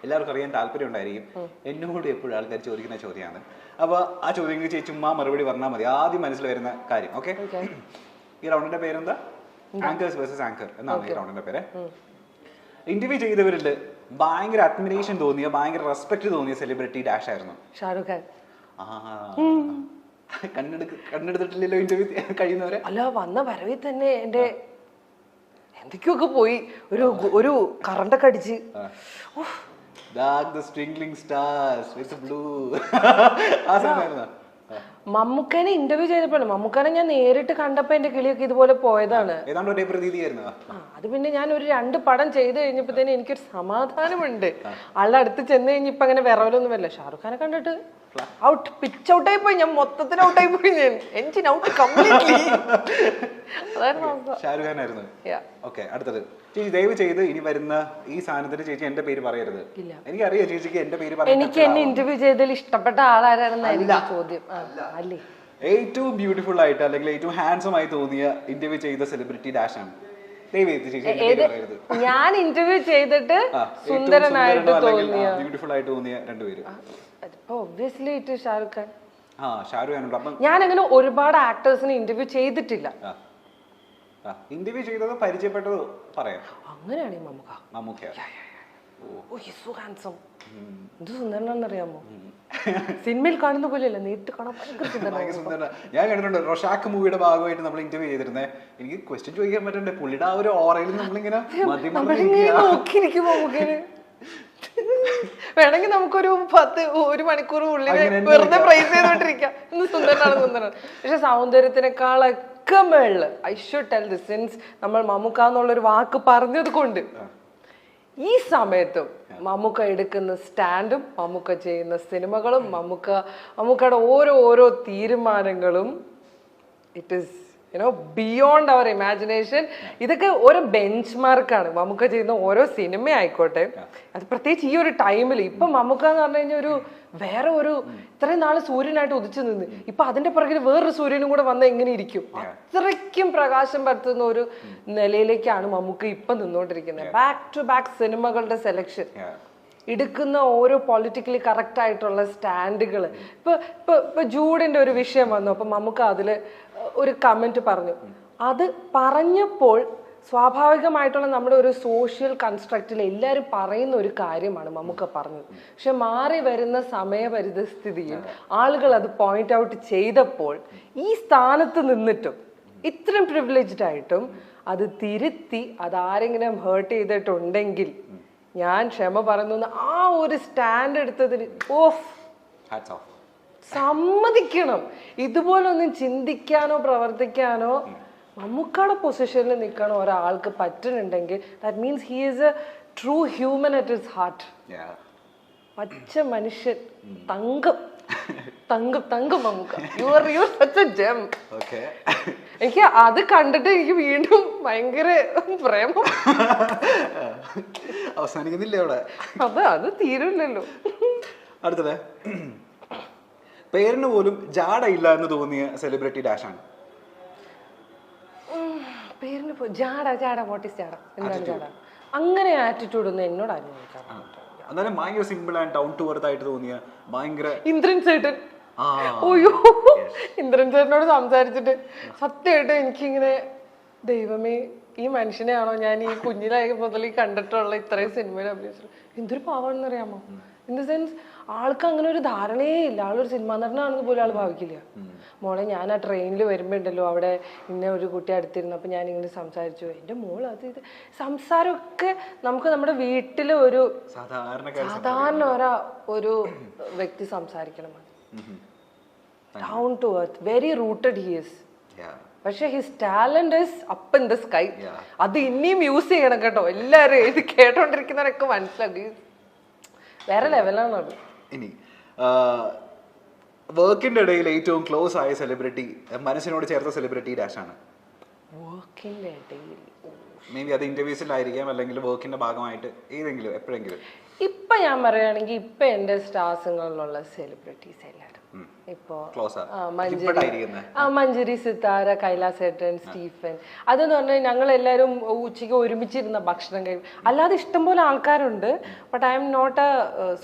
എല്ലാവർക്കും അറിയാൻ താല്പര്യം ഉണ്ടായിരിക്കും. എന്നോട് എപ്പോഴും ആൾക്കാർ ചോദിക്കുന്ന ചോദ്യമാണ്. അപ്പോൾ ആ ചോദ്യങ്ങൾക്ക് ചേച്ചി ചുമ്മാ മറുപടി പറഞ്ഞാൽ മതി. ആദ്യം മനസ്സിൽ വരുന്ന കാര്യം. ഓക്കെ, ഈ റൗണ്ടിന്റെ പേരെന്താ? ആങ്കേഴ്സ് വേഴ്സസ് ആങ്കർ എന്നാണ് ഈ റൗണ്ടിന്റെ പേര്. ഇന്റർവ്യൂ ചെയ്തവരിൽ ഭയങ്കര അഡ്മിറേഷൻ തോന്നിയ, ഭയങ്കര റെസ്പെക്ട് തോന്നിയ സെലിബ്രിറ്റി ഡാഷ് ആയിരുന്നു. ഷാരൂഖ് ഖാൻ. കണ്ണെടുത്തിട്ടില്ലല്ലോ ഇന്റർവ്യൂ കഴിയുന്നവരെ. അല്ല, വന്ന വരവിൽ തന്നെ എന്റെ എന്തൊക്കെയൊക്കെ പോയി. ഒരു കറണ്ടൊക്കെ അടിച്ച് മമ്മൂക്കനെ ഇന്റർവ്യൂ ചെയ്തപ്പോഴാണ്. മമ്മൂക്കനെ ഞാൻ നേരിട്ട് കണ്ടപ്പോ എന്റെ കിളിയൊക്കെ ഇതുപോലെ പോയതാണ്. അത് പിന്നെ ഞാൻ ഒരു 2 പടം ചെയ്ത് കഴിഞ്ഞപ്പോഴത്തേനും എനിക്കൊരു സമാധാനമുണ്ട്. ആളുടെ അടുത്ത് ചെന്ന് കഴിഞ്ഞപ്പോ അങ്ങനെ വിറവലൊന്നും വരില്ല. ഷാറുഖ് ഖാനെ കണ്ടിട്ട് ഔട്ട്, പിച്ച് ഔട്ടായി പോയി. ഞാൻ മൊത്തത്തിൽ ഔട്ടായി പോയി. ഞാൻ engine out completely. Shahrukh Khan ആയിരുന്നു. ഓക്കെ, അടുത്തത് ചേച്ചി ദയവ് ചെയ്ത് ഇനി വരുന്ന ഈ സാധനത്തിന് ചേച്ചി എന്റെ പേര് പറയരുത്. എനിക്കറിയാം ചേച്ചിക്ക് എന്റെ പേര് പറയാൻ. എനിക്ക് എന്നെ ഇന്റർവ്യൂ ചെയ്തതിൽ ഇഷ്ടപ്പെട്ട ആളാരാണെന്നായിരുന്നു ചോദ്യം. അല്ലേ, ഏറ്റവും ബ്യൂട്ടിഫുൾ ആയിട്ട് അല്ലെങ്കിൽ ഏറ്റവും ഹാൻസം ആയി തോന്നിയ ഇന്റർവ്യൂ ചെയ്ത സെലിബ്രിറ്റി ഡാഷ് ആണ്. ഞാൻ ഇന്റർവ്യൂ ചെയ്തിട്ട് സുന്ദരനായിട്ട് തോന്നിയ, ബ്യൂട്ടിഫുൾ ആയിട്ട് തോന്നിയ 2 പേര്. Obviously it Shahrukh Khan. ഞാൻ അങ്ങനെ ഒരുപാട് ആക്ടേഴ്സിനെ ഇന്റർവ്യൂ ചെയ്തിട്ടില്ല. ഇന്റർവ്യൂ ചെയ്തത് പരിചയപ്പെട്ടത് പറയാം. അങ്ങനെയാണെങ്കിൽ മമ്മൂക്ക. എന്ത് സുന്ദരനാണെന്നറിയാമോ? സിനിമയിൽ കാണുന്ന പോലെയല്ല, നേരിട്ട് കാണാൻ ഭയങ്കര സുന്ദരനാണ്. ഞാൻ കണ്ടിട്ടുണ്ട് റൊഷാക്ക് മൂവിയുടെ ഭാഗമായിട്ട് നമ്മൾ ഇന്റർവ്യൂ ചെയ്തിരുന്നേ. എനിക്ക് ക്വസ്റ്റ്യൻ ചോദിക്കാൻ പറ്റണ്ടേ, പുള്ളിയുടെ ആ ഒരു ഓറയിൽ നമ്മളിങ്ങനെ നോക്കിയിരിക്കും. മമ്മൂക്കന് വേണമെങ്കിൽ നമുക്കൊരു 1 മണിക്കൂർ ഉള്ളിൽ വെറുതെ പ്രൈസ് ചെയ്തോണ്ടിരിക്കാം. ഇന്ന് സുന്ദരനാണ്. പക്ഷെ സൗന്ദര്യത്തിനേക്കാളൊക്കെ മേളില് I should tell this, since നമ്മൾ മമ്മൂക്ക എന്നുള്ളൊരു വാക്ക് പറഞ്ഞത് കൊണ്ട് ഈ സമയത്തും മമ്മൂക്ക എടുക്കുന്ന സ്റ്റാൻഡും മമ്മൂക്ക ചെയ്യുന്ന സിനിമകളും മമ്മൂക്കയുടെ ഓരോ തീരുമാനങ്ങളും it is beyond our imagination. ഇതൊക്കെ ഒരു ബെഞ്ച് മാർക്കാണ്. മമ്മൂക്ക ചെയ്യുന്ന ഓരോ സിനിമ ആയിക്കോട്ടെ, അത് പ്രത്യേകിച്ച് ഈ ഒരു ടൈമിൽ. ഇപ്പൊ മമ്മൂക്ക എന്ന് പറഞ്ഞു കഴിഞ്ഞാൽ വേറെ ഇത്രയും നാള് സൂര്യനായിട്ട് ഉദിച്ചു നിന്ന് ഇപ്പൊ അതിന്റെ പുറകിൽ വേറൊരു സൂര്യനും കൂടെ വന്ന എങ്ങനെ ഇരിക്കും? അത്രയ്ക്കും പ്രകാശം പരത്തുന്ന ഒരു നിലയിലേക്കാണ് മമ്മൂക്ക ഇപ്പൊ നിന്നോണ്ടിരിക്കുന്നത്. ബാക്ക് ടു ബാക്ക് സിനിമകളുടെ സെലക്ഷൻ, എടുക്കുന്ന ഓരോ പൊളിറ്റിക്കലി കറക്റ്റ് ആയിട്ടുള്ള സ്റ്റാൻഡുകൾ. ഇപ്പൊ ജൂഡിന്റെ ഒരു വിഷയം വന്നു, അപ്പൊ മമ്മൂക്ക അതില് ഒരു കമന്റ് പറഞ്ഞു. അത് പറഞ്ഞപ്പോൾ സ്വാഭാവികമായിട്ടുള്ള നമ്മുടെ ഒരു സോഷ്യൽ കൺസ്ട്രക്റ്റിൽ എല്ലാവരും പറയുന്ന ഒരു കാര്യമാണ് മമ്മൂക്ക പറഞ്ഞത്. പക്ഷെ മാറി വരുന്ന സമയപരിതസ്ഥിതിയിൽ ആളുകൾ അത് പോയിന്റ് ഔട്ട് ചെയ്തപ്പോൾ ഈ സ്ഥാനത്ത് നിന്നിട്ടും ഇത്രയും പ്രിവിലേജ്ഡ് ആയിട്ടും അത് തിരുത്തി അതാരെങ്കിലും ഹേർട്ട് ചെയ്തിട്ടുണ്ടെങ്കിൽ ഞാൻ ക്ഷമ പറയുന്നു. ആ ഒരു സ്റ്റാൻഡ് എടുത്തതിന് സമ്മതിക്കണം. ഇതുപോലൊന്നും ചിന്തിക്കാനോ പ്രവർത്തിക്കാനോ മമ്മൂക്കയുടെ പൊസിഷനിൽ നിൽക്കണോ ഒരാൾക്ക് പറ്റുന്നുണ്ടെങ്കിൽ that means he is a true human at his heart. പച്ച മനുഷ്യൻ, തങ്കം Mammukka. You are such a gem. എനിക്ക് അത് കണ്ടിട്ട് എനിക്ക് വീണ്ടും ഭയങ്കര പ്രേമം. അവസാനിക്കുന്നില്ല അവിടെ, അത് തീരില്ലല്ലോ. അടുത്തത് പേരിന് പോലും ജാടയില്ല എന്ന് തോന്നിയ സെലിബ്രിറ്റി ഡാഷ് ആണ്. പേരിന് ജാട വാട്ട് ഈസ് ജാട? എന്താണ് ജാട? അങ്ങനെ ആറ്റിറ്റ്യൂഡ് ഒന്നും എന്നോട് ആരും എന്നാലും ഭയങ്കര simple and down to earth ആയിട്ട് തോന്നിയ ഭയങ്കര ഇന്ദ്രൻ ചേട്ടൻ. ഓയ്യോ, ഇന്ദ്രൻ ചേട്ടനോട് സംസാരിച്ചിട്ട് സത്യമായിട്ട് എനിക്കിങ്ങനെ ദൈവമേ ഈ മനുഷ്യനെയാണോ ഞാൻ ഈ കുഞ്ഞിലായ മുതൽ കണ്ടിട്ടുള്ള ഇത്രയും സിനിമയിൽ അഭിനയിച്ചത്? എന്തൊരു പാവാണെന്ന് അറിയാമോ? ഇൻ ദ സെൻസ് ആൾക്ക് അങ്ങനെ ഒരു ധാരണയേ ഇല്ല. ആളൊരു സിനിമാ നടനാണെന്ന് പോലും ആൾ ഭാവിക്കില്ല. മോളെ ഞാൻ ആ ട്രെയിനിൽ വരുമ്പോണ്ടല്ലോ അവിടെ ഇന്ന ഒരു കുട്ടി അടുത്തിരുന്നു, അപ്പൊ ഞാൻ ഇങ്ങനെ സംസാരിച്ചു, എൻ്റെ മോൾ അത് ഇത് സംസാരമൊക്കെ നമുക്ക് നമ്മുടെ വീട്ടിലെ ഒരു സാധാരണ ഒരു വ്യക്തി സംസാരിക്കണം. Down to earth, very rooted he is. പക്ഷെ his talent is up in the sky. അത് ഇനിയും യൂസ് ചെയ്യണം കേട്ടോ എല്ലാവരും. ഇത് കേട്ടോണ്ടിരിക്കുന്നവരൊക്കെ മനസ്സിലാക്കി വേറെ ലെവലാണ് അത്. ഇനി വർക്കിന്റെ ഇടയിൽ ഏറ്റവും ക്ലോസ് ആയ സെലിബ്രിറ്റി, മനസ്സിനോട് ചേർത്ത സെലിബ്രിറ്റി ഡാഷ് ആണ്. വർക്കിന്റെ ഇടയിൽ മേ ബി അത് ഇന്റർവ്യൂസിലായിരിക്കാം അല്ലെങ്കിൽ വർക്കിന്റെ ഭാഗമായിട്ട് ഏതെങ്കിലും എപ്പോഴെങ്കിലും. ഇപ്പൊ ഞാൻ പറയുകയാണെങ്കിൽ ഇപ്പൊ എന്റെ സ്റ്റാർസിലുള്ള സെലിബ്രിറ്റീസ് എല്ലാവരും ഇപ്പോ മഞ്ജരി, സിത്താര, കൈലാസേട്ടൻ, സ്റ്റീഫൻ, അതെന്ന് പറഞ്ഞാൽ ഞങ്ങൾ എല്ലാവരും ഉച്ചയ്ക്ക് ഒരുമിച്ചിരുന്ന ഭക്ഷണം കഴിക്കും. അല്ലാതെ ഇഷ്ടംപോലെ ആൾക്കാരുണ്ട്. But I'm not a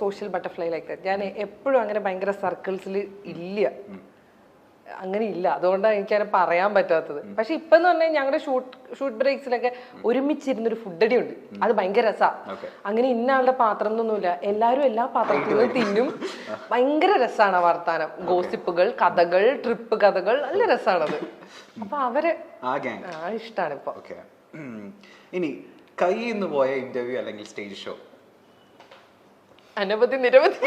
social butterfly like that. ഞാൻ എപ്പോഴും അങ്ങനെ ഭയങ്കര സർക്കിൾസിൽ ഇല്ല, അങ്ങനെ ഇല്ല. അതുകൊണ്ടാണ് എനിക്കങ്ങനെ പറയാൻ പറ്റാത്തത്. പക്ഷെ ഇപ്പൊ എന്ന് പറഞ്ഞാൽ ഞങ്ങളുടെ ഷൂട്ട് ബ്രേക്സിലൊക്കെ ഒരുമിച്ചിരുന്നൊരു ഫുഡടി ഉണ്ട്. അത് ഭയങ്കര രസമാണ്. അങ്ങനെ ഇന്ന ആളുടെ പാത്രം എന്നൊന്നുമില്ല, എല്ലാവരും എല്ലാ പാത്രത്തിലും തിന്നും. ഭയങ്കര രസമാണ് വർത്താനം, ഗോസിപ്പുകൾ, കഥകൾ, ട്രിപ്പ് കഥകൾ, നല്ല രസമാണത്. അപ്പൊ അവരെ ഇഷ്ടമാണ് ഇപ്പൊ. ഇനി കയ്യിൽ നിന്ന് പോയ ഇന്റർവ്യൂ അല്ലെങ്കിൽ സ്റ്റേജ് ഷോ? അനവധി നിരവധി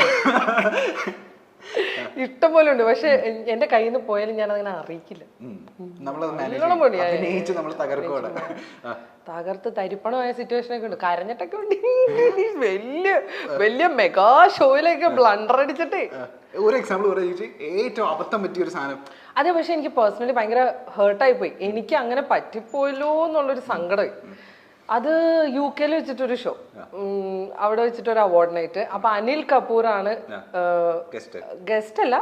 ഇഷ്ടം പോലെ ഉണ്ട്. പക്ഷെ എന്റെ കയ്യിൽ നിന്ന് പോയാലും ഞാൻ അങ്ങനെ അറിയിക്കില്ല. തകർത്ത് തരിപ്പണമായ സിറ്റുവേഷൻ ഒക്കെ ഉണ്ട്, കരഞ്ഞിട്ടൊക്കെ ഉണ്ട്. വലിയ വലിയ മെഗാ ഷോയിലൊക്കെ ബ്ലണ്ടർ അടിച്ചിട്ടേ. ഒരു എക്സാമ്പിൾ ഏറ്റവും അബദ്ധം പറ്റിയ ഒരു സാധനം? അതെ, പക്ഷെ എനിക്ക് പേഴ്സണലി ഭയങ്കര ഹേർട്ടായി പോയി. എനിക്ക് അങ്ങനെ പറ്റിപ്പോയല്ലോ എന്നുള്ളൊരു സങ്കടമായി. അത് UK വെച്ചിട്ടൊരു ഷോ, അവിടെ വെച്ചിട്ടൊരു അവാർഡ് നൈറ്റ്. അപ്പൊ അനിൽ കപൂറാണ് ഗസ്റ്റ് അല്ല,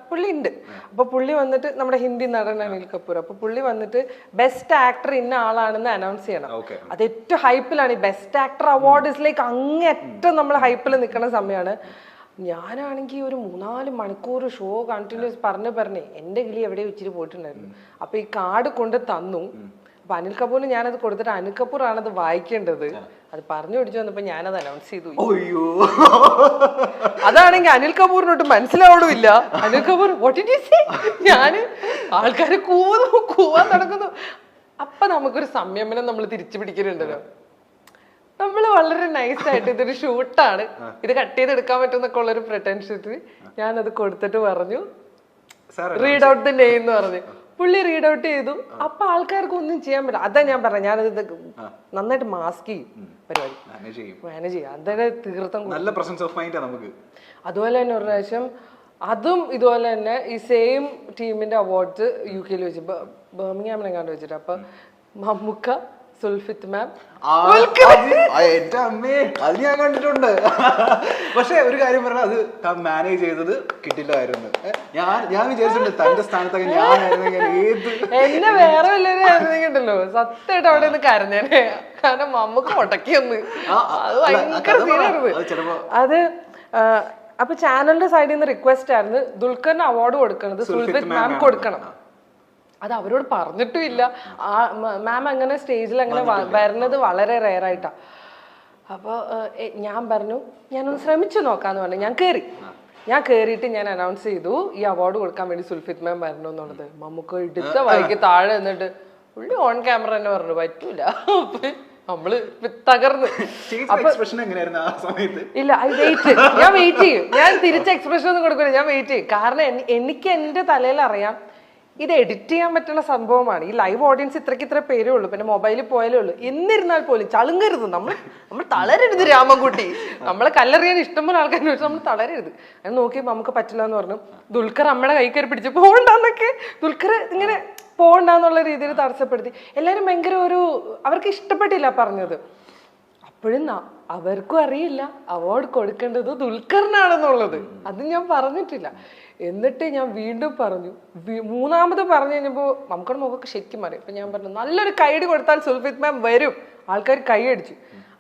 പുള്ളി ഉണ്ട്. അപ്പൊ പുള്ളി വന്നിട്ട്, നമ്മുടെ ഹിന്ദി നടൻ അനിൽ കപൂർ, അപ്പൊ പുള്ളി വന്നിട്ട് ബെസ്റ്റ് ആക്ടർ ഇന്ന ആളാണെന്ന് അനൗൺസ് ചെയ്യണം. അത് ഏറ്റവും ഹൈപ്പിലാണ്. ഈ best actor award is like അങ്ങേറ്റം നമ്മൾ ഹൈപ്പിൽ നിൽക്കുന്ന സമയമാണ്. ഞാനാണെങ്കിൽ ഒരു 3-4 മണിക്കൂർ ഷോ കണ്ടിന്യൂസ് പറഞ്ഞ് എന്റെ കിളി എവിടെയോ ഇച്ചിരി പോയിട്ടുണ്ടായിരുന്നു. അപ്പൊ ഈ കാർഡ് കൊണ്ട് തന്നു. അപ്പൊ അനിൽ കപൂറിന് ഞാനത് കൊടുത്തിട്ട് അനിൽ കപൂർ ആണത് വായിക്കേണ്ടത്. അത് പറഞ്ഞു പിടിച്ചു വന്നപ്പോ ഞാനത് അനൗൺസ് ചെയ്തു. അതാണെങ്കിൽ അനിൽ കപൂറിനോട്ട് മനസ്സിലാവണമില്ല. Anil Kapoor what did you say? ഞാന് ആൾക്കാര് കൂവാൻ നടക്കുന്നു. അപ്പൊ നമുക്കൊരു സംയമനം നമ്മൾ തിരിച്ചു പിടിക്കുന്നുണ്ടല്ലോ. നമ്മള് വളരെ നൈസായിട്ട് ഇതൊരു ഷൂട്ടാണ്, ഇത് കട്ട് ചെയ്തെടുക്കാൻ പറ്റുമെന്നൊക്കെ ഉള്ളൊരു പ്രിട്ടൻഷനിൽ ഞാനത് കൊടുത്തിട്ട് പറഞ്ഞു റീഡ് ഔട്ട് ദ നെയിം എന്ന് പറഞ്ഞു. പുള്ളി റീഡ് ഔട്ട് ചെയ്തു. അപ്പൊ ആൾക്കാർക്ക് ഒന്നും ചെയ്യാൻ പറ്റില്ല. അതാ ഞാൻ പറഞ്ഞത്, ഞാനത് നന്നായിട്ട് മാസ്ക് ചെയ്യും, പരിപാടി മാനേജ് ചെയ്യും. അതെ, തീർത്ഥം. അതുപോലെ തന്നെ ഒരു പ്രാവശ്യം അതും ഇതുപോലെ തന്നെ ഈ സെയിം ടീമിന്റെ അവാർഡ്സ് UK വെച്ച് ബർമിംഗ്ഹാമിനെങ്ങാണ്ട് വെച്ചിട്ട്. അപ്പൊ മമ്മൂക്ക, സുൽഫിത്ത് മാം, എന്റെ അമ്മേ, അത് ഞാൻ കണ്ടിട്ടുണ്ട്. പക്ഷെ ഒരു കാര്യം പറഞ്ഞാൽ അത് മാനേജ് ചെയ്തത് കിട്ടില്ലായിരുന്നു. ഞാൻ വിചാരിച്ചിട്ടുണ്ട് തന്റെ സ്ഥാനത്തൊക്കെ ഞാനായിരുന്നെങ്കിൽ എന്നെ വേറെ വല്ലവരും ആയിരുന്നെങ്കിണ്ടല്ലോ സത്യമായിട്ട് അവിടെ നിന്ന് കരഞ്ഞേനെ. കാരണം മമ്മൂക്ക് മുടക്കിയൊന്ന് അത് ഭയങ്കര സീനായിരുന്നു അത്. അപ്പൊ ചാനലിന്റെ സൈഡിൽ നിന്ന് റിക്വസ്റ്റ് ആയിരുന്നു ദുൽഖറിന് അവാർഡ് കൊടുക്കണത് സുൽഫിത്ത് മാം കൊടുക്കണം. അത് അവരോട് പറഞ്ഞിട്ടും ഇല്ല. മാം അങ്ങനെ സ്റ്റേജിൽ അങ്ങനെ വരുന്നത് വളരെ റെയർ ആയിട്ടാ. അപ്പൊ ഞാൻ പറഞ്ഞു ഞാനൊന്ന് ശ്രമിച്ചു നോക്കാന്ന് പറഞ്ഞു. ഞാൻ കേറിയിട്ട് ഞാൻ അനൗൺസ് ചെയ്തു ഈ അവാർഡ് കൊടുക്കാൻ വേണ്ടി സുൽഫിത്ത് മാം വരണം എന്നുള്ളത്. നമുക്ക് എടുത്ത വഴിക്ക് താഴെ എന്നിട്ട് പുള്ളി ഓൺ ക്യാമറ തന്നെ പറഞ്ഞു പറ്റൂല. നമ്മള് തകർന്ന്. ഇല്ല, ഞാൻ വെയിറ്റ് ചെയ്യും. ഞാൻ തിരിച്ച എക്സ്പ്രഷൻ ഒന്നും കൊടുക്കില്ല, ഞാൻ വെയിറ്റ് ചെയ്യും. കാരണം എനിക്ക് എന്റെ തലയിൽ അറിയാം ഇത് എഡിറ്റ് ചെയ്യാൻ പറ്റുന്ന സംഭവമാണ്. ഈ ലൈവ് ഓഡിയൻസ് ഇത്ര പേരേ ഉള്ളൂ, പിന്നെ മൊബൈലിൽ പോയാലേ ഉള്ളൂ. എന്നിരുന്നാൽ പോലും ചളുങ്കരുത്, നമ്മൾ തളരരുത് രാമൻകുട്ടി. നമ്മളെ കല്ലെറിയാൻ ഇഷ്ടംപോലെ ആൾക്കാരെ വെച്ച് നമ്മൾ തളരരുത്. അത് നോക്കി നമുക്ക് പറ്റില്ല എന്ന് പറഞ്ഞു. ദുൽഖർ അമ്മയുടെ കൈ കയറി പിടിച്ച് പോകണ്ടെന്നൊക്കെ, ദുൽഖർ ഇങ്ങനെ പോകണ്ടെന്നുള്ള രീതിയിൽ തടസ്സപ്പെടുത്തി. എല്ലാവരും ഭയങ്കര അവർക്ക് ഇഷ്ടപ്പെട്ടില്ല പറഞ്ഞത്. അപ്പോഴും അവർക്കും അറിയില്ല അവാർഡ് കൊടുക്കേണ്ടത് ദുൽഖറിനാണെന്നുള്ളത്. അത് ഞാൻ പറഞ്ഞിട്ടില്ല. എന്നിട്ട് ഞാൻ വീണ്ടും പറഞ്ഞു. മൂന്നാമത് പറഞ്ഞു കഴിഞ്ഞപ്പോൾ നമുക്കുടെ മുഖമൊക്കെ ശരിക്കും അറിയാം. അപ്പൊ ഞാൻ പറഞ്ഞു നല്ലൊരു കൈയടി കൊടുത്താൽ സുൽഫിത്ത് മാം വരും. ആൾക്കാർ കൈയടിച്ചു.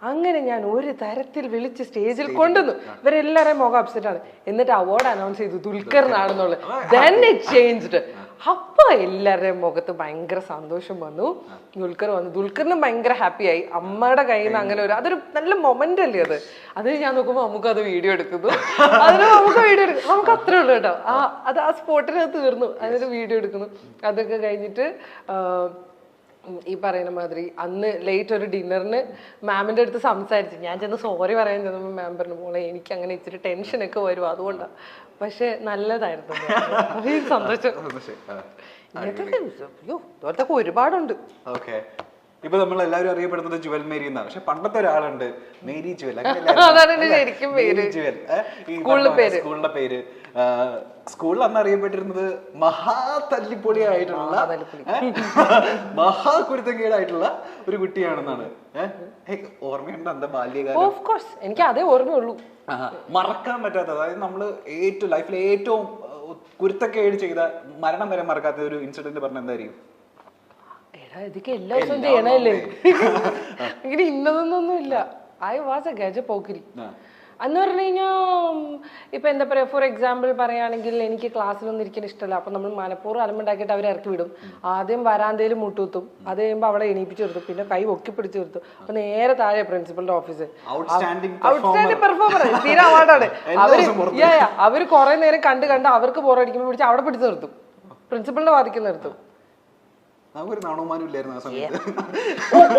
അങ്ങനെ ഞാൻ ഒരു തരത്തിൽ വിളിച്ച് സ്റ്റേജിൽ കൊണ്ടുവന്നു. ഇവരെല്ലാവരെയും മുഖം അപ്സെറ്റ് ആണ്. എന്നിട്ട് അവാർഡ് അനൗൺസ് ചെയ്തു ദുൽഖറിനാണെന്നുള്ളത്. Then it changed. അപ്പൊ എല്ലാവരുടെയും മുഖത്ത് ഭയങ്കര സന്തോഷം വന്നു. ദുൽഖർ വന്നു. ദുൽഖറിനും ഭയങ്കര ഹാപ്പി ആയി. അമ്മയുടെ കയ്യിൽ നിന്ന് അങ്ങനെ അതൊരു നല്ല മൊമെന്റ് അല്ലേ അത്. അതിന് ഞാൻ നോക്കുമ്പോ നമുക്ക് അത് വീഡിയോ എടുക്കുന്നു. അതിന് നമുക്ക് വീഡിയോ എടുക്കും. നമുക്ക് അത്രേ ഉള്ളൂ കേട്ടോ. അത് ആ സ്പോട്ടിന് തീർന്നു. അതിന് വീഡിയോ എടുക്കുന്നു. അതൊക്കെ കഴിഞ്ഞിട്ട് ഈ പറയുന്ന മാതിരി അന്ന് ലേറ്റ് ഒരു ഡിന്നറിന് മാമിന്റെ അടുത്ത് സംസാരിച്ചു. ഞാൻ ചെന്ന് സോറി പറയാൻ ചെന്നപ്പോൾ മാം പറഞ്ഞു മോളെ എനിക്ക് അങ്ങനെ ഇച്ചിരി ടെൻഷനൊക്കെ വരും അതുകൊണ്ടാണ്. പക്ഷെ നല്ലതായിരുന്നു, സന്തോഷം. ഇതുപോലത്തെ ഒരുപാടുണ്ട്. ഇപ്പൊ നമ്മൾ എല്ലാവരും അറിയപ്പെടുന്നത് ജുവൽ മേരി എന്നാണ്. പക്ഷെ പണ്ടത്തെ ഒരാളുണ്ട് മേരി ജുവൽ, അതാണ് എന്റെ ശരിക്കും പേര്. ജുവൽ പേര്, സ്കൂളിന്റെ പേര്. സ്കൂളിൽ അന്ന് അറിയപ്പെട്ടിരുന്നത് മഹാ തല്ലിപ്പൊളിയായിട്ടുള്ള മഹാകുരുത്തങ്കേടായിട്ടുള്ള ഒരു കുട്ടിയാണെന്നാണ്. ഓർമ്മയുണ്ട് എന്താ ബാല്യകാലം? ഓഫ് കോഴ്സ് എനിക്ക് അതേ ഓർമ്മയുള്ളൂ. മറക്കാൻ പറ്റാത്ത, അതായത് നമ്മള് ഏറ്റവും ലൈഫിലെ ഏറ്റവും കുരുത്തക്കേട് ചെയ്ത മരണം വരെ മറക്കാത്ത ഒരു ഇൻസിഡന്റ് പറഞ്ഞ എന്തായിരിക്കും? ഇതൊക്കെ എല്ലാ ദിവസവും ചെയ്യണല്ലേ, ഇങ്ങനെ ഇന്നതൊന്നും ഇല്ല. I was A Gaja Pokkiri അന്ന് പറഞ്ഞു കഴിഞ്ഞാൽ. ഇപ്പൊ എന്താ പറയാ, ഫോർ എക്സാമ്പിൾ പറയുകയാണെങ്കിൽ എനിക്ക് ക്ലാസ്സിലൊന്നും ഇരിക്കാൻ ഇഷ്ടമല്ല. അപ്പൊ നമ്മൾ മനഃപൂർവ്വം അലമ്പുണ്ടാക്കിയിട്ട് അവരെ ഇറക്കി വിടും. ആദ്യം വരാന്തയിൽ മുട്ടുകുത്തും, അത് കഴിയുമ്പോൾ അവളെ എണീപ്പിച്ചു നിർത്തും, പിന്നെ കൈ ഒക്കി പിടിച്ചു നിർത്തും. അപ്പൊ നേരെ താഴെ പ്രിൻസിപ്പളിന്റെ ഓഫീസ്. ഔട്ട്സ്റ്റാൻഡിംഗ് പെർഫോമർ, തീരെ അവാർഡാണ്. അവര് കുറെ നേരം കണ്ട് അവർക്ക് ബോറടിക്കുമ്പോൾ പിടിച്ച് അവിടെ പിടിച്ചു നിർത്തും, പ്രിൻസിപ്പളിന്റെ വാദിക്ക് നിർത്തും.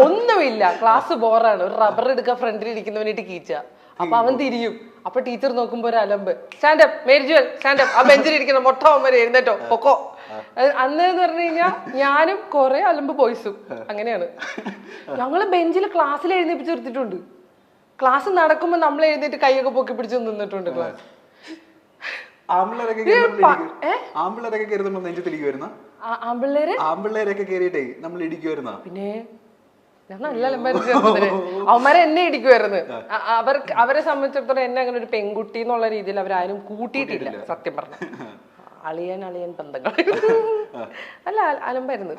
ഒന്നുമില്ല, ക്ലാസ് ബോറാണ്, ഒരു റബ്ബർ എടുക്കാൻ ഫ്രണ്ടിൽ ഇരിക്കുന്നവനായിട്ട് കീച്ച. അപ്പൊ അവൻ തിരിയും, അപ്പൊ ടീച്ചർ നോക്കുമ്പോ ഒരു അലമ്പ്, സ്റ്റാൻഡപ്പ് മേരിജുവൽ സ്റ്റാൻഡപ്പ്, ആ ബെഞ്ചിൽ ഇരിക്കുന്ന മൊട്ട അവന്മാര് എഴുന്നേറ്റോ പൊക്കോ. അന്ന് പറഞ്ഞു കഴിഞ്ഞാൽ ഞാനും കുറെ അലമ്പ് ബോയ്സും അങ്ങനെയാണ്. ഞങ്ങള് ബെഞ്ചിൽ ക്ലാസ്സിൽ എഴുന്നേപ്പിച്ച് നിർത്തിയിട്ടുണ്ട്. ക്ലാസ് നടക്കുമ്പോ നമ്മൾ എഴുന്നേറ്റ് കൈയൊക്കെ പൊക്കി പിടിച്ച് നിന്നിട്ടുണ്ട് ക്ലാസ്. ആമ്പിള്ളേരൊക്കെ നമ്മൾ ഇടിക്കുമായിരുന്ന. പിന്നെ ഞാൻ നല്ല അവന്മാരെ എന്നെ ഇടിക്കുമായിരുന്നു. അവരെ സംബന്ധിച്ചിടത്തോളം എന്നെ അങ്ങനെ ഒരു പെൺകുട്ടി എന്നുള്ള രീതിയിൽ അവരാരും കൂട്ടിയിട്ടില്ല. സത്യം പറഞ്ഞ അളിയൻ ബന്ധങ്ങൾ അല്ല അലമ്പായിരുന്നു.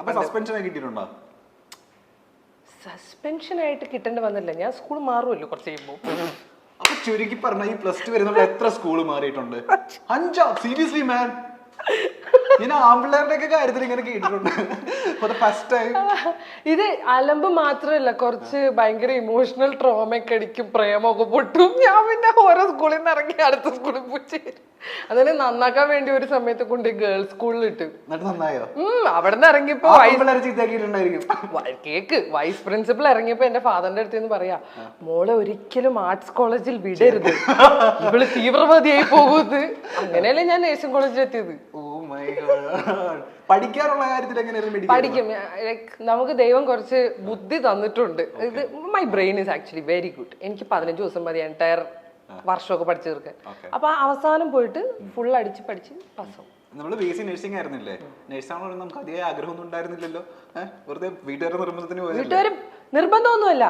സസ്പെൻഷൻ ആയിട്ട് കിട്ടേണ്ടി വന്നില്ല, ഞാൻ സ്കൂൾ മാറുമല്ലോ കുറച്ച് കഴിയുമ്പോ. അപ്പൊ ചുരുക്കി പറഞ്ഞ ഈ +2 വരെ നമ്മൾ എത്ര സ്കൂള് മാറിയിട്ടുണ്ട്? 5. സീരിയസ്ലി മാൻ, ഞാൻ ആമ്പിള്ളേരുടെ ഒക്കെ കാര്യത്തിൽ ഇങ്ങനെ കേട്ടിട്ടുണ്ട്. ഇത് അലമ്പ് മാത്രമല്ല, കുറച്ച് ഭയങ്കര ഇമോഷണൽ ട്രോമയൊക്കെ അടിക്കും, പ്രേമൊക്കെ പൊട്ടും. ഞാൻ പിന്നെ ഓരോ സ്കൂളിൽ നിന്ന് ഇറങ്ങി അടുത്ത സ്കൂളിൽ പോയി അതിനെ നന്നാക്കാൻ വേണ്ടി ഒരു സമയത്ത് കൊണ്ട് ഗേൾസ് സ്കൂളിൽ ഇട്ടു. അവിടെ നിന്ന് ഇറങ്ങിയപ്പോ കേക്ക് വൈസ് പ്രിൻസിപ്പൽ ഇറങ്ങിയപ്പോ എന്റെ ഫാദറിന്റെ അടുത്ത് നിന്ന് പറയാ, മോളെ ഒരിക്കലും ആർട്സ് കോളേജിൽ വിടരുത്, ഇവള് തീവ്രവാദിയായി പോകുന്നത്. അങ്ങനെയല്ലേ ഞാൻ നേഴ്സിംഗ് കോളേജിൽ എത്തിയത്. പഠിക്കാനുള്ള കാര്യത്തിൽ പഠിക്കും. നമുക്ക് ദൈവം കുറച്ച് ബുദ്ധി തന്നിട്ടുണ്ട്. ഇത് my brain is actually very good. എനിക്ക് 15 ദിവസം മതി എൻറ്റയർ വർഷമൊക്കെ പഠിച്ചു തീർക്കാൻ. അപ്പൊ അവസാനം പോയിട്ട് ഫുൾ അടിച്ച് പഠിച്ച് പാസ്സാവും. നമ്മള് ബിഎസ്സി നഴ്സിംഗ് ആയിരുന്നില്ലേ? നഴ്സാണോ നമുക്ക് അധികം ആഗ്രഹമൊന്നും ഉണ്ടായിരുന്നില്ലല്ലോ. വെറുതെ വീട്ടുകാരുടെ നിർബന്ധമൊന്നുമല്ല,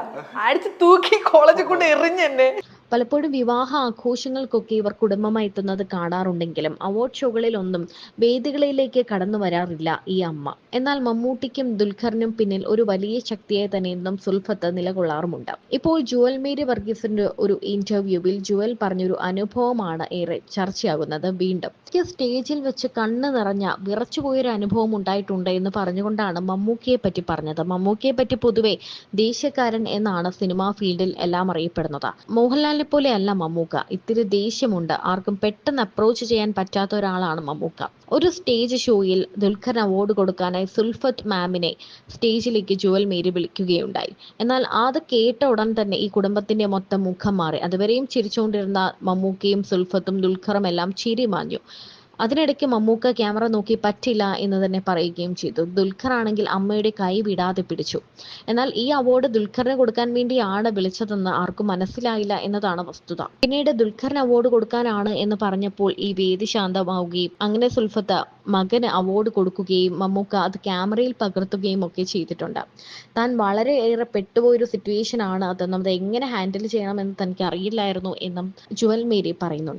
അടിച്ച് തൂക്കി കോളേജിൽ കൊണ്ട് എറിഞ്ഞെന്നെ. പലപ്പോഴും വിവാഹ ആഘോഷങ്ങൾക്കൊക്കെ ഇവർ കുടുംബമായി എത്തുന്നത് കാണാറുണ്ടെങ്കിലും അവാർഡ് ഷോകളിലൊന്നും വേദികളിലേക്ക് കടന്നു വരാറില്ല ഈ അമ്മ. എന്നാൽ മമ്മൂട്ടിക്കും ദുൽഖറിനും പിന്നിൽ ഒരു വലിയ ശക്തിയായി തന്നെ ഇന്നും സുൽഫത്ത് നിലകൊള്ളാറുമുണ്ട്. ഇപ്പോൾ ജുവൽ മേരി വർഗീസിന്റെ ഒരു ഇന്റർവ്യൂവിൽ ജുവൽ പറഞ്ഞൊരു അനുഭവമാണ് ഏറെ ചർച്ചയാകുന്നത്. വീണ്ടും സ്റ്റേജിൽ വെച്ച് കണ്ണ് നിറഞ്ഞ വിറച്ചുപോയൊരു അനുഭവം ഉണ്ടായിട്ടുണ്ട് എന്ന് പറഞ്ഞുകൊണ്ടാണ് മമ്മൂക്കയെ പറ്റി പറഞ്ഞത്. മമ്മൂക്കയെ പറ്റി പൊതുവെ ദേശക്കാരൻ എന്നാണ് സിനിമാ ഫീൽഡിൽ എല്ലാം അറിയപ്പെടുന്നത്. മോഹൻലാൽ പോലെ അല്ല മമ്മൂക്ക. ഇത്തിരി ദേഷ്യമുണ്ട്, ആർക്കും പെട്ടെന്ന് അപ്രോച്ച് ചെയ്യാൻ പറ്റാത്ത ഒരാളാണ് മമ്മൂക്ക. ഒരു സ്റ്റേജ് ഷോയിൽ ദുൽഖർ അവാർഡ് കൊടുക്കാനായി സുൽഫത്ത് മാമിനെ സ്റ്റേജിലേക്ക് ജുവൽ മേരി വിളിക്കുകയുണ്ടായി. എന്നാൽ അത് കേട്ട ഉടൻ തന്നെ ഈ കുടുംബത്തിന്റെ മൊത്തം മുഖം മാറി. അതുവരെയും ചിരിച്ചുകൊണ്ടിരുന്ന മമ്മൂക്കയും സുൽഫത്തും ദുൽഖറും എല്ലാം ചിരി മാഞ്ഞു. അതിനിടയ്ക്ക് മമ്മൂക്ക ക്യാമറ നോക്കി പറ്റില്ല എന്ന് തന്നെ പറയുകയും ചെയ്തു. ദുൽഖർ ആണെങ്കിൽ അമ്മയുടെ കൈ വിടാതെ പിടിച്ചു. എന്നാൽ ഈ അവാർഡ് ദുൽഖറിന് കൊടുക്കാൻ വേണ്ടിയാണ് വിളിച്ചതെന്ന് ആർക്കും മനസ്സിലായില്ല എന്നതാണ് വസ്തുത. പിന്നീട് ദുൽഖറിന് അവാർഡ് കൊടുക്കാനാണ് എന്ന് പറഞ്ഞപ്പോൾ ഈ വേദി ശാന്തമാവുകയും അങ്ങനെ സുൽഫത്ത് മകന് അവാർഡ് കൊടുക്കുകയും മമ്മൂക്ക അത് ക്യാമറയിൽ പകർത്തുകയും ഒക്കെ ചെയ്തിട്ടുണ്ട്. താൻ വളരെയേറെ പെട്ടുപോയൊരു സിറ്റുവേഷൻ ആണ് അതെന്നും അത് എങ്ങനെ ഹാൻഡിൽ ചെയ്യണമെന്ന് തനിക്ക് അറിയില്ലായിരുന്നു എന്നും ജുവൽ മേരി പറയുന്നുണ്ട്.